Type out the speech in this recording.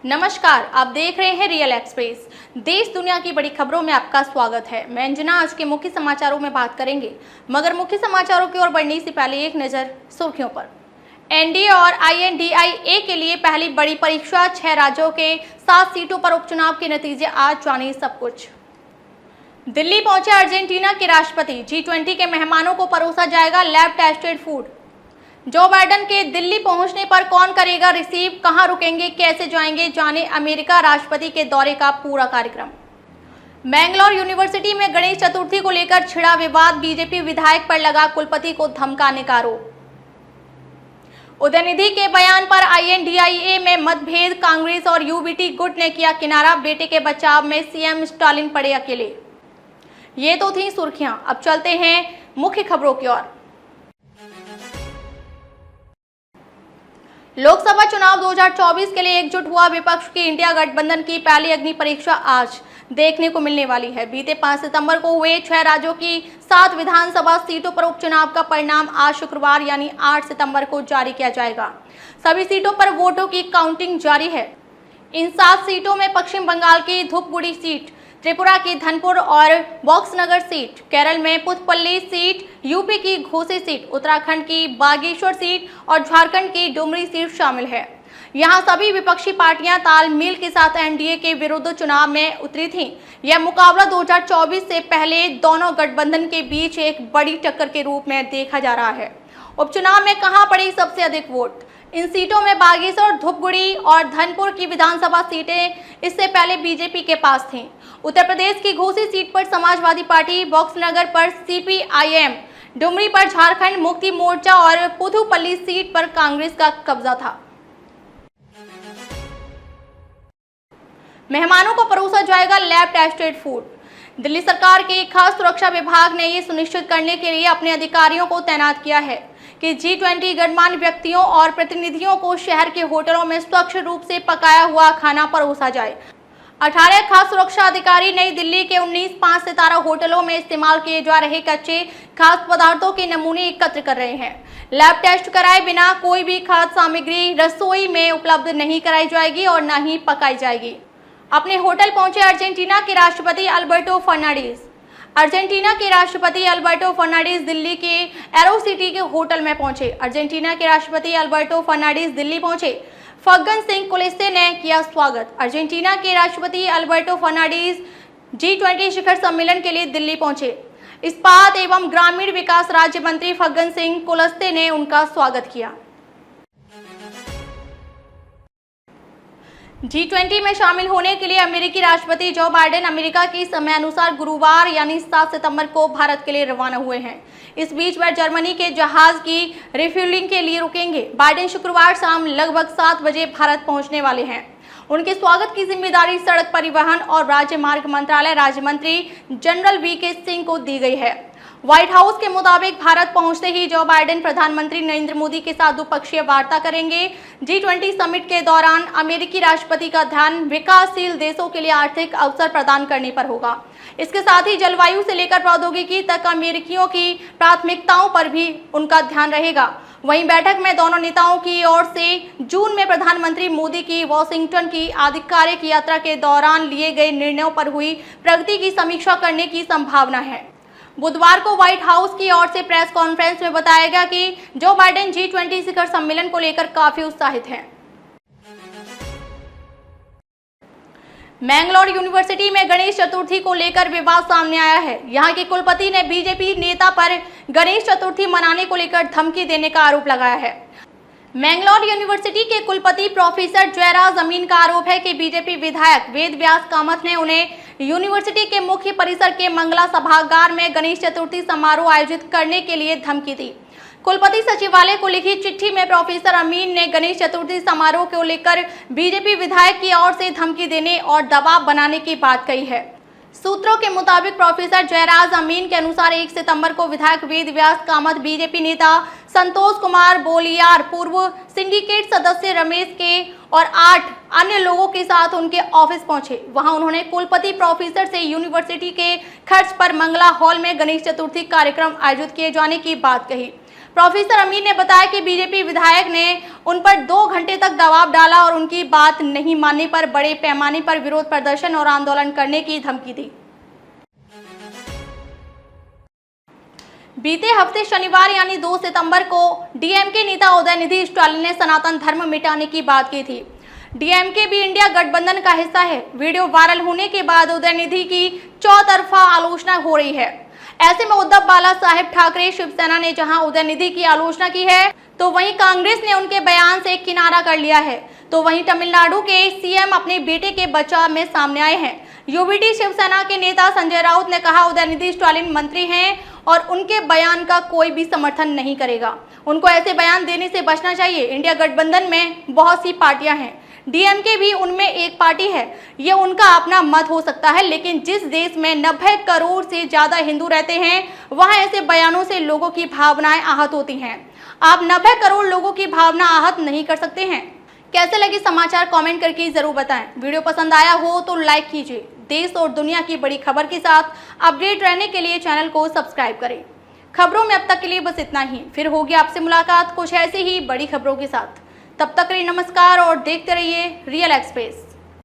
नमस्कार, आप देख रहे हैं रियल एक्सप्रेस। देश दुनिया की बड़ी खबरों में आपका स्वागत है। मैं अंजना। आज के मुख्य समाचारों में बात करेंगे, मगर मुख्य समाचारों की ओर बढ़ने से पहले एक नजर सुर्खियों पर। एनडीए और आईएनडीआईए के लिए पहली बड़ी परीक्षा, 6 राज्यों के 7 सीटों पर उपचुनाव के नतीजे आज, जानिए सब कुछ। दिल्ली पहुंचे अर्जेंटीना के राष्ट्रपति, G20 के मेहमानों को परोसा जाएगा lab tested food. Joe Biden के दिल्ली पहुंचने पर कौन करेगा रिसीव, कहां रुकेंगे, कैसे जाएंगे, जाने अमेरिका राष्ट्रपति के दौरे का पूरा कार्यक्रम। मैंगलोर यूनिवर्सिटी में गणेश चतुर्थी को लेकर छिड़ा विवाद, बीजेपी विधायक पर लगा कुलपति को धमकाने का आरोप। उदयनिधि के बयान पर आईएनडीआईए में मतभेद, कांग्रेस और यूबीटी गुट ने किया किनारा, बेटे के बचाव में सीएम स्टालिन पड़े अकेले। ये तो थी सुर्खियां, अब चलते हैं मुख्य खबरों की ओर। लोकसभा चुनाव 2024 के लिए एकजुट हुआ विपक्ष की इंडिया गठबंधन की पहली अग्नि परीक्षा आज देखने को मिलने वाली है। बीते 5 सितंबर को हुए 6 राज्यों की 7 विधानसभा सीटों पर उपचुनाव का परिणाम आज शुक्रवार यानी 8 सितंबर को जारी किया जाएगा। सभी सीटों पर वोटों की काउंटिंग जारी है। इन 7 सीटों में पश्चिम बंगाल की धूपगुड़ी सीट, त्रिपुरा की धनपुर और बॉक्सनगर सीट, केरल में पुथपल्ली सीट, यूपी की घोसी सीट, उत्तराखंड की बागेश्वर सीट और झारखंड की डुमरी सीट शामिल है। यहां सभी विपक्षी पार्टियां तालमेल के साथ एनडीए के विरुद्ध चुनाव में उतरी थीं। यह मुकाबला 2024 से पहले दोनों गठबंधन के बीच एक बड़ी टक्कर के रूप में देखा जा रहा है। उपचुनाव में कहां पड़ी सबसे अधिक वोट? इन सीटों में बागेश्वर, धूपगुड़ी और धनपुर की विधानसभा सीटें इससे पहले बीजेपी के पास थीं। उत्तर प्रदेश की घोसी सीट पर समाजवादी पार्टी, बॉक्सनगर पर सीपीआईएम, डुमरी पर झारखंड मुक्ति मोर्चा और पुथुपल्ली सीट पर कांग्रेस का कब्जा था। मेहमानों को परोसा जाएगा लैब टेस्टेड फूड। दिल्ली सरकार के खास सुरक्षा विभाग ने ये सुनिश्चित करने के लिए अपने अधिकारियों को तैनात किया है कि G20 गणमान्य व्यक्तियों और प्रतिनिधियों को शहर के होटलों में स्वच्छ रूप से पकाया हुआ खाना परोसा जाए। 18 खास सुरक्षा अधिकारी नई दिल्ली के 19 5 सितारा होटलों में इस्तेमाल किए जा रहे कच्चे खाद्य पदार्थों के नमूने एकत्र कर रहे हैं। लैब टेस्ट कराए बिना कोई भी खाद्य सामग्री रसोई में उपलब्ध नहीं कराई जाएगी और न ही पकाई जाएगी। अपने होटल पहुंचे अर्जेंटीना के राष्ट्रपति अल्बर्टो फर्नांडिस। अर्जेंटीना के राष्ट्रपति अल्बर्टो फर्नांडिस दिल्ली के एरो सिटी के होटल में पहुंचे। अर्जेंटीना के राष्ट्रपति अल्बर्टो फर्नांडिस दिल्ली पहुंचे। फग्गन सिंह कुलस्ते ने किया स्वागत। अर्जेंटीना के राष्ट्रपति अल्बर्टो फर्नांडिस G20 शिखर सम्मेलन के लिए दिल्ली पहुंचे। इस्पात एवं ग्रामीण विकास राज्य मंत्री फग्गन सिंह कुलस्ते ने उनका स्वागत किया। G20 में शामिल होने के लिए अमेरिकी राष्ट्रपति जो बाइडेन अमेरिका की समय अनुसार गुरुवार यानी 7 सितंबर को भारत के लिए रवाना हुए हैं। इस बीच वह जर्मनी के जहाज की रिफ्यूलिंग के लिए रुकेंगे। बाइडेन शुक्रवार शाम लगभग 7 बजे भारत पहुंचने वाले हैं। उनके स्वागत की जिम्मेदारी सड़क परिवहन और राज्य मार्ग मंत्रालय राज्य मंत्री जनरल VK सिंह को दी गई है। व्हाइट हाउस के मुताबिक भारत पहुंचते ही जो बाइडेन प्रधानमंत्री नरेंद्र मोदी के साथ द्विपक्षीय वार्ता करेंगे। G20 समिट के दौरान अमेरिकी राष्ट्रपति का ध्यान विकासशील देशों के लिए आर्थिक अवसर प्रदान करने पर होगा। इसके साथ ही जलवायु से लेकर प्रौद्योगिकी तक अमेरिकियों की प्राथमिकताओं पर भी उनका ध्यान रहेगा। वहीं बैठक में दोनों नेताओं की ओर से जून में प्रधानमंत्री मोदी की वॉशिंगटन की आधिकारिक यात्रा के दौरान लिए गए निर्णयों पर हुई प्रगति की समीक्षा करने की संभावना है। बुधवार को व्हाइट हाउस की ओर से प्रेस कॉन्फ्रेंस में बताया गया कि जो बाइडेन G20 शिखर सम्मेलन को लेकर काफी उत्साहित हैं। मैंगलोर यूनिवर्सिटी में गणेश चतुर्थी को लेकर विवाद सामने आया है। यहां के कुलपति ने बीजेपी नेता पर गणेश चतुर्थी मनाने को लेकर धमकी देने का आरोप लगाया है। मैंगलोर यूनिवर्सिटी के कुलपति प्रोफेसर जयराज अमीन का आरोप है कि बीजेपी विधायक वेद व्यास कामत ने उन्हें यूनिवर्सिटी के मुख्य परिसर के मंगला सभागार में गणेश चतुर्थी समारोह आयोजित करने के लिए धमकी दी। कुलपति सचिवालय को लिखी चिट्ठी में प्रोफेसर अमीन ने गणेश चतुर्थी समारोह को लेकर बीजेपी विधायक की ओर से धमकी देने और दबाव बनाने की बात कही है। सूत्रों के मुताबिक प्रोफेसर जयराज अमीन के अनुसार 1 सितंबर को विधायक वेद व्यास कामत बीजेपी नेता संतोष कुमार बोलियार, पूर्व सिंडिकेट सदस्य रमेश के और 8 अन्य लोगों के साथ उनके ऑफिस पहुंचे। वहां उन्होंने कुलपति प्रोफेसर से यूनिवर्सिटी के खर्च पर मंगला हॉल में गणेश चतुर्थी कार्यक्रम आयोजित किए जाने की बात कही। प्रोफेसर अमीन ने बताया कि बीजेपी विधायक ने उन पर 2 घंटे तक दबाव डाला और उनकी बात नहीं मानने पर बड़े पैमाने पर विरोध प्रदर्शन और आंदोलन करने की धमकी दी। बीते हफ्ते शनिवार यानी 2 सितंबर को डीएमके नेता उदयनिधि स्टालिन ने सनातन धर्म मिटाने की बात की थी। डीएमके भी इंडिया गठबंधन का हिस्सा है। वीडियो वायरल होने के बाद उदयनिधि की चौतरफा आलोचना हो रही है। ऐसे में उद्धव बाला साहेब ठाकरे शिवसेना ने जहां उदयनिधि की आलोचना की है, तो वहीं कांग्रेस ने उनके बयान से किनारा कर लिया है। तो वहीं तमिलनाडु के सीएम अपने बेटे के बचाव में सामने आए हैं। यूबीटी शिवसेना के नेता संजय राउत ने कहा, उदयनिधि स्टालिन मंत्री हैं और उनके बयान का कोई भी समर्थन नहीं करेगा। उनको ऐसे बयान देने से बचना चाहिए। इंडिया गठबंधन में बहुत सी पार्टियां हैं, डीएमके भी उनमें एक पार्टी है। ये उनका अपना मत हो सकता है, लेकिन जिस देश में 90 करोड़ से ज्यादा हिंदू रहते हैं, वहां ऐसे बयानों से लोगों की भावनाएं आहत होती हैं। आप 90 करोड़ लोगों की भावना आहत नहीं कर सकते हैं। कैसे लगे समाचार कमेंट करके जरूर बताएं। वीडियो पसंद आया हो तो लाइक कीजिए। देश और दुनिया की बड़ी खबर के साथ अपडेट रहने के लिए चैनल को सब्सक्राइब करें। खबरों में अब तक के लिए बस इतना ही। फिर होगी आपसे मुलाकात कुछ ऐसी ही बड़ी खबरों के साथ। तब तक के लिए नमस्कार और देखते रहिए रियल एक्सप्रेस।